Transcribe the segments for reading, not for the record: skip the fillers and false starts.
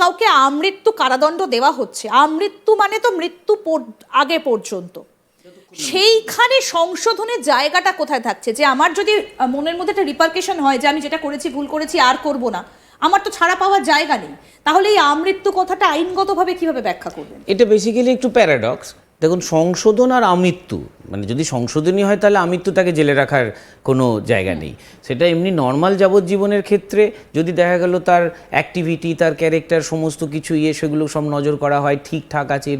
কাউকে আমৃত্যু কারাদণ্ড দেওয়া হচ্ছে, আমৃত্যু মানে তো মৃত্যু আগে পর্যন্ত, সেইখানে সংশোধনের জায়গাটা কোথায় থাকছে? যে আমার যদি মনের মধ্যে একটা রিপারকেশন হয় যে আমি যেটা করেছি ভুল করেছি আর করব না, আমার তো ছাড়া পাওয়ার জায়গা নেই, তাহলে এই আমৃত্যু কথাটা আইনগতভাবে কিভাবে ব্যাখ্যা করবেন? এটা বেসিক্যালি একটু প্যারাডক্স। দেখুন, সংশোধন আর আমৃত্যু, মানে যদি সংশোধনী হয় তাহলে আমৃত্যু তাকে জেলে রাখার কোনো জায়গা নেই। সেটা এমনি নর্মাল যাবজ্জীবনের ক্ষেত্রে যদি দেখা গেল তার অ্যাক্টিভিটি, তার ক্যারেক্টার, সমস্ত কিছু সেগুলো সব নজর করা হয়, ঠিকঠাক আছে,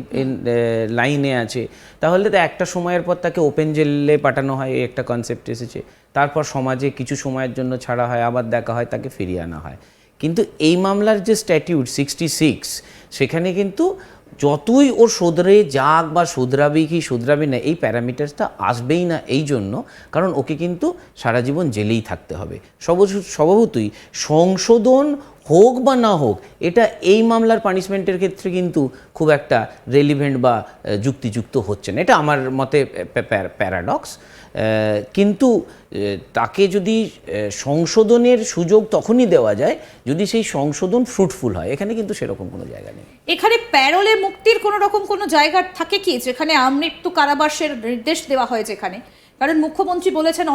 লাইনে আছে, তাহলে তো একটা সময়ের পর তাকে ওপেন জেলে পাঠানো হয়, এই একটা কনসেপ্ট এসেছে। তারপর সমাজে কিছু সময়ের জন্য ছাড়া হয়, আবার দেখা হয়, তাকে ফিরিয়ে আনা হয়। কিন্তু এই মামলার যে স্ট্যাটিউট 66, সেখানে কিন্তু যতই ওর শোধরে যাক বা শোধরাবি কি শোধরাবি না, এই প্যারামিটারসটা আসবেই না, এই জন্য কারণ ওকে কিন্তু সারা জীবন জেলেই থাকতে হবে। স্বভাবতই সংশোধন হোক বা না হোক, এটা এই মামলার পানিশমেন্টের ক্ষেত্রে কিন্তু খুব একটা রেলিভেন্ট বা যুক্তিযুক্ত হচ্ছে না। এটা আমার মতে প্যারাডক্স। কিন্তু তাকে যদি সংশোধনের সুযোগ তখনই দেওয়া যায় যদি সেই সংশোধন ফ্রুটফুল হয়। এখানে কিন্তু সেরকম কোনো জায়গা নেই। এখানে প্যারোলে মুক্তির কোনো রকম কোনো জায়গা থাকে কি, যেখানে আমৃত্যু কারাবাসের নির্দেশ দেওয়া হয়? যেখানে, কারণ মুখ্যমন্ত্রী বলেছেন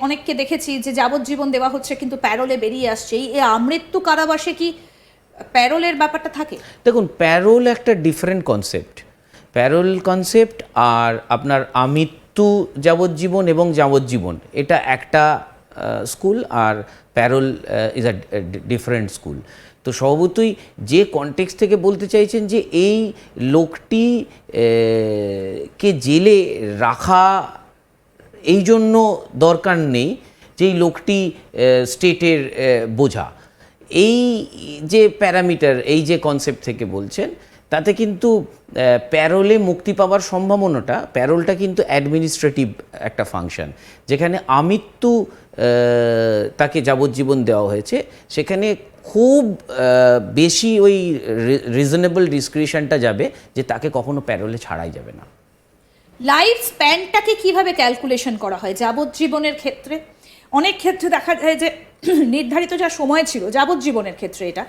অনেককে দেখেছি যে যাবজ্জীবন দেওয়া হচ্ছে কিন্তু প্যারোলে বেরিয়ে আসছে, এই আমৃত্যু কারাবাসে কি প্যারোলের ব্যাপারটা থাকে? দেখুন, প্যারোল একটা ডিফারেন্ট কনসেপ্ট। প্যারোল কনসেপ্ট আর আপনার আমৃত্যু যাবজ্জীবন এবং যাবজ্জীবন এটা একটা স্কুল, আর parole is a different school. তো স্বভাবতই যে কনটেক্সট থেকে বলতে চাইছেন যে এই লোকটি কে জেলে রাখা এই জন্য দরকার নেই যে এই লোকটি স্টেটের বোঝা, এই যে প্যারামিটার, এই যে কনসেপ্ট থেকে বলছেন, তাতে কিন্তু প্যারোলে মুক্তি পাওয়ার সম্ভাবনাটা, প্যারোলটা কিন্তু অ্যাডমিনিস্ট্রেটিভ একটা ফাংশন। যেখানে আমৃত্যু তাকে যাবজ্জীবন দেওয়া হয়েছে, সেখানে খুব বেশি ওই রিজনেবল ডিসক্রিশনটা যাবে যে তাকে কখনো প্যারোলে ছাড়াই যাবে না। লাইফ স্প্যানটাকে কিভাবে ক্যালকুলেশন করা হয় যাবজ্জীবনের ক্ষেত্রে? অনেক ক্ষেত্রে দেখা যায় যে নির্ধারিত যা সময় ছিল যাবজ্জীবনের ক্ষেত্রে, এটা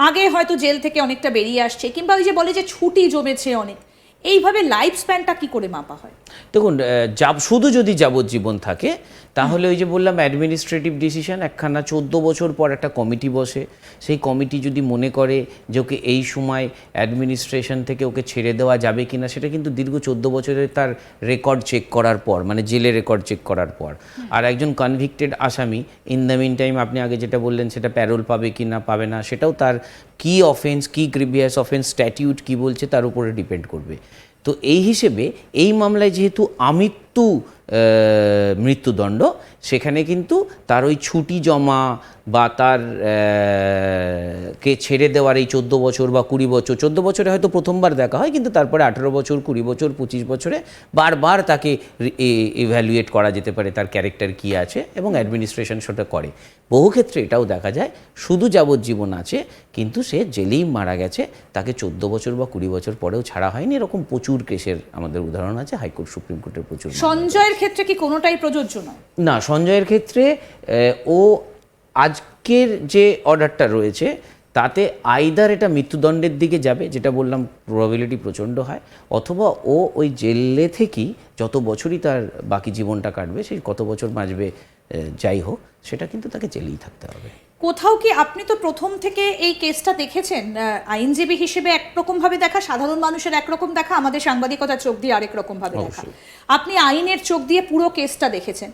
আগে হয়তো জেল থেকে অনেকটা বেরিয়ে আসছে, কিংবা ওই যে বলে যে ছুটি জমেছে অনেক, এইভাবে লাইফ স্প্যানটা কি করে মাপা হয়? দেখুন, শুধু যদি যাবজ্জীবন থাকে তাহলে ওই যে বললাম অ্যাডমিনিস্ট্রেটিভ ডিসিশন, একখানা 14 বছর পর একটা কমিটি বসে, সেই কমিটি যদি মনে করে যে ওকে এই সময় অ্যাডমিনিস্ট্রেশন থেকে ওকে ছেড়ে দেওয়া যাবে কিনা, সেটা কিন্তু দীর্ঘ 14 বছরের তার রেকর্ড চেক করার পর, মানে জেলে রেকর্ড চেক করার পর। আর একজন কনভিক্টেড আসামি ইন দ্য মিন টাইম, আপনি আগে যেটা বললেন সেটা প্যারোল পাবে কি না পাবে না, সেটাও তার কি অফেন্স, কি গ্রিভিয়াস অফেন্স, স্ট্যাটিউট কি বলছে তার উপরে ডিপেন্ড করবে। তো এই হিসেবে এই মামলায় যেহেতু আমৃত্যু মৃত্যুদণ্ড, সেখানে কিন্তু তার ওই ছুটি জমা বা তার কে ছেড়ে দেওয়ার এই 14 বছর বা 20 বছর, 14 বছরে হয়তো প্রথমবার দেখা হয়, কিন্তু তারপরে 18 বছর, 20 বছর, 25 বছরে বারবার তাকে ইভ্যালুয়েট করা যেতে পারে তার ক্যারেক্টার কী আছে, এবং অ্যাডমিনিস্ট্রেশন সেটা করে। বহু ক্ষেত্রে এটাও দেখা যায় শুধু যাবজ্জীবন আছে কিন্তু সে জেলেই মারা গেছে, তাকে 14 বছর বা 20 বছর পরেও ছাড়া হয়নি। এরকম প্রচুর কেসের আমাদের উদাহরণ আছে, হাইকোর্ট, সুপ্রিম কোর্টের প্রচুর। সঞ্জয়ের ক্ষেত্রে কি কোনোটাই প্রযোজ্য নয়? না, সঞ্জয়ের ক্ষেত্রে ও আজকের যে অর্ডারটা রয়েছে তাতে আইদার এটা মৃত্যুদণ্ডের দিকে যাবে, যেটা বললাম প্রবাবিলিটি প্রচণ্ড হয়, অথবা ও ওই জেলে থেকেই যত বছরই তার বাকি জীবনটা কাটবে, সেই কত বছর বাঁচবে যাই হোক, সেটা কিন্তু তাকে জেলেই থাকতে হবে। কোথাও কি, আপনি তো প্রথম থেকে এই কেসটা দেখেছেন, আইনজীবী হিসেবে একরকমভাবে দেখা, সাধারণ মানুষের একরকম দেখা, আমাদের সাংবাদিকতার চোখ দিয়ে আরেক রকমভাবে দেখা, আপনি আইনের চোখ দিয়ে পুরো কেসটা দেখেছেন।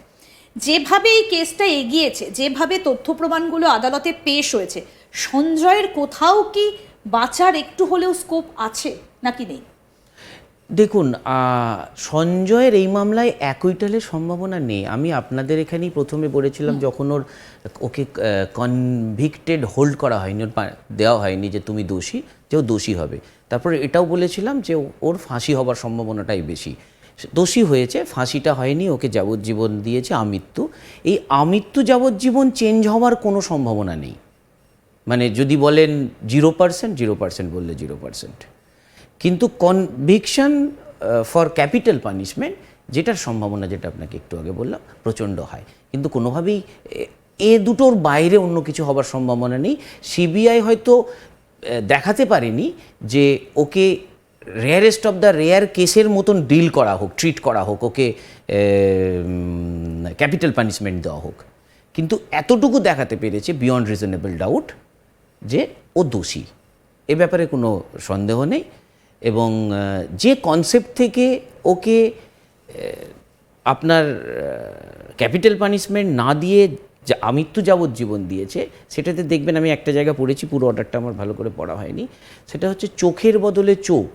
যেভাবে এই কেসটা এগিয়েছে, যেভাবে তথ্য প্রমাণগুলো আদালতে পেশ হয়েছে, সঞ্জয়ের কোথাও কি বাঁচার একটু হলেও স্কোপ আছে নাকি নেই? দেখুন, সঞ্জয়ের এই মামলায় অ্যাকুইটালের সম্ভাবনা নেই। আমি আপনাদের এখানেই প্রথমে বলেছিলাম, যখন ওকে কনভিক্টেড হোল্ড করা হয়নি, দেওয়া হয়নি যে তুমি দোষী, যে ও দোষী হবে, তারপরে এটাও বলেছিলাম যে ওর ফাঁসি হবার সম্ভাবনাটাই বেশি। দোষী হয়েছে, ফাঁসিটা হয়নি, ওকে যাবজ্জীবন দিয়েছে, আমৃত্যু। এই আমৃত্যু যাবজ্জীবন চেঞ্জ হওয়ার কোনো সম্ভাবনা নেই। মানে যদি বলেন 0%, 0% বললে 0%। কিন্তু কনভিকশন ফর ক্যাপিটাল পানিশমেন্ট, যেটার সম্ভাবনা, যেটা আপনাকে একটু আগে বললাম, প্রচণ্ড হয়। কিন্তু কোনোভাবেই এ দুটোর বাইরে অন্য কিছু হবার সম্ভাবনা নেই। সিবিআই হয়তো দেখাতে পারেনি যে ওকে রেয়ারেস্ট অফ দ্য রেয়ার কেসের মতন ডিল করা হোক, ট্রিট করা হোক, ওকে ক্যাপিটাল পানিশমেন্ট দেওয়া হোক, কিন্তু এতটুকু দেখাতে পেরেছে বিয়ন্ড রিজনেবল ডাউট যে ও দোষী, এ ব্যাপারে কোনো সন্দেহ নেই। এবং যে কনসেপ্ট থেকে ওকে আপনার ক্যাপিটাল পানিশমেন্ট না দিয়ে আমৃত্যু যাবজ্জীবন দিয়েছে, সেটাতে দেখবেন, আমি একটা জায়গা পড়েছি, পুরো অর্ডারটা আমার ভালো করে পড়া হয়নি, সেটা হচ্ছে চোখের বদলে চোখ।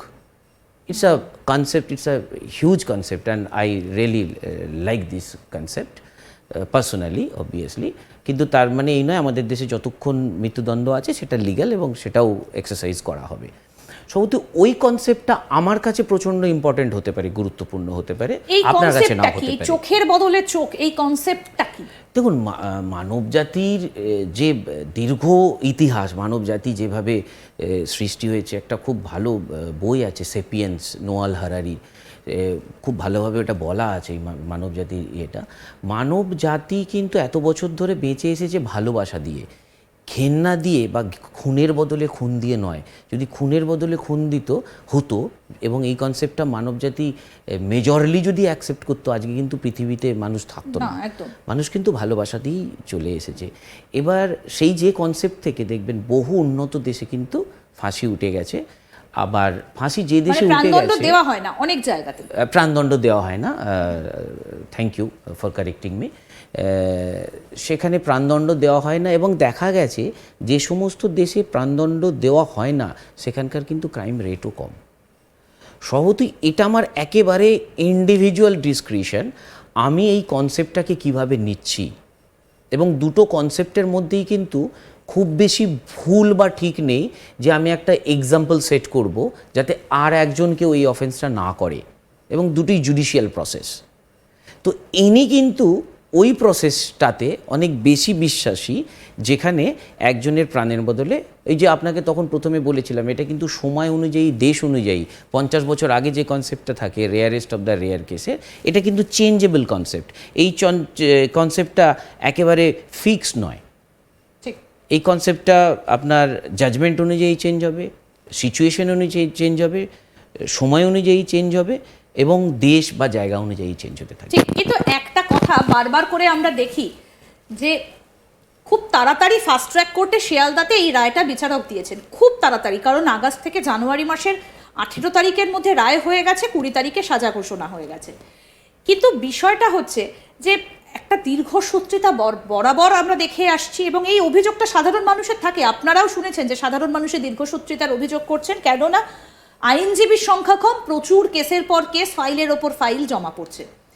It's a concept, it's a huge concept and I really like this concept personally, obviously. কিন্তু তার মানে এই নয় আমাদের দেশে যতক্ষণ মৃত্যুদণ্ড আছে সেটা লিগ্যাল এবং সেটাও এক্সারসাইজ করা হবে। সৌদি ওই কনসেপ্টটা আমার কাছে প্রচন্ড ইম্পর্টেন্ট হতে পারে, গুরুত্বপূর্ণ হতে পারে, এই আপনার কাছে কনসেপ্টটা নাও কি? হতে পারে। চোখের বদলে চোখ, এই কনসেপ্টটা কি? দেখুন, মানব জাতির যে দীর্ঘ ইতিহাস, মানব জাতি যেভাবে সৃষ্টি হয়েছে, একটা খুব ভালো বই আছে সেপিয়েন্স, নোয়াল হারারির, খুব ভালোভাবে ওটা বলা আছে এই মানব জাতির ইয়েটা। মানব জাতি কিন্তু এত বছর ধরে বেঁচে এসেছে ভালোবাসা দিয়ে, ঘেন্না দিয়ে বা খুনের বদলে খুন দিয়ে নয়। যদি খুনের বদলে খুন হতো এবং এই কনসেপ্টটা মানবজাতি মেজরলি যদি অ্যাকসেপ্ট করতো, আজকে কিন্তু পৃথিবীতে মানুষ থাকতো না। মানুষ কিন্তু ভালোবাসা দিয়েই চলে এসেছে। এবার সেই যে কনসেপ্ট থেকে দেখবেন বহু উন্নত দেশে কিন্তু ফাঁসি উঠে গেছে। আবার ফাঁসি যে দেশে উঠে গেছে, দেওয়া হয় না অনেক জায়গাতে, প্রাণদণ্ড দেওয়া হয় না, thank you for correcting me, সেখানে প্রাণদণ্ড দেওয়া হয় না। এবং দেখা গেছে যে সমস্ত দেশে প্রাণদণ্ড দেওয়া হয় না সেখানকার কিন্তু ক্রাইম রেটও কম। সহজেই এটা আমার একেবারে ইন্ডিভিজুয়াল ডিসক্রিশন, আমি এই কনসেপ্টটাকে কিভাবে নিচ্ছি, এবং দুটো কনসেপ্টের মধ্যেই কিন্তু খুব বেশি ভুল বা ঠিক নেই যে আমি একটা এক্সাম্পল সেট করব যাতে আর একজনকেও এই অফেন্সটা না করে, এবং দুটোই জুডিশিয়াল প্রসেস। তো ইনি কিন্তু ওই প্রসেসটাতে অনেক বেশি বিশ্বাসী, যেখানে একজনের প্রাণের বদলে, এই যে আপনাকে তখন প্রথমে বলেছিলাম, এটা কিন্তু সময় অনুযায়ী, দেশ অনুযায়ী, 50 বছর আগে যে কনসেপ্টটা থাকে রেয়ারেস্ট অফ দ্য রেয়ার কেসে, এটা কিন্তু চেঞ্জেবল কনসেপ্ট। এই কনসেপ্টটা একেবারে ফিক্স নয়। এই কনসেপ্টটা আপনার জাজমেন্ট অনুযায়ী চেঞ্জ হবে, সিচুয়েশন অনুযায়ী চেঞ্জ হবে, সময় অনুযায়ী চেঞ্জ হবে, এবং দেশ বা জায়গা অনুযায়ী চেঞ্জ হতে থাকে। কিন্তু একটা কথা বারবার করে আমরা দেখি যে খুব তাড়াতাড়ি ফাস্ট ট্র্যাক কোর্টে শিয়ালদাতে এই রায়টা বিচারক দিয়েছেন, খুব তাড়াতাড়ি, কারণ আগস্ট থেকে জানুয়ারি মাসের 18 তারিখের মধ্যে রায় হয়ে গেছে, 20 তারিখে সাজা ঘোষণা হয়ে গেছে। কিন্তু বিষয়টা হচ্ছে যে একটা দীর্ঘসূত্রিতা বরাবর আমরা দেখে আসছি, এবং এই অভিযোগটা সাধারণ মানুষের থাকে। আপনারাও শুনেছেন যে সাধারণ মানুষের দীর্ঘসূত্রিতার অভিযোগ করছেন, কেননা আইনজীবীর সংখ্যা কম, প্রচুর কেসের পর কেস, ফাইলের ওপর ফাইল জমা পড়ছে।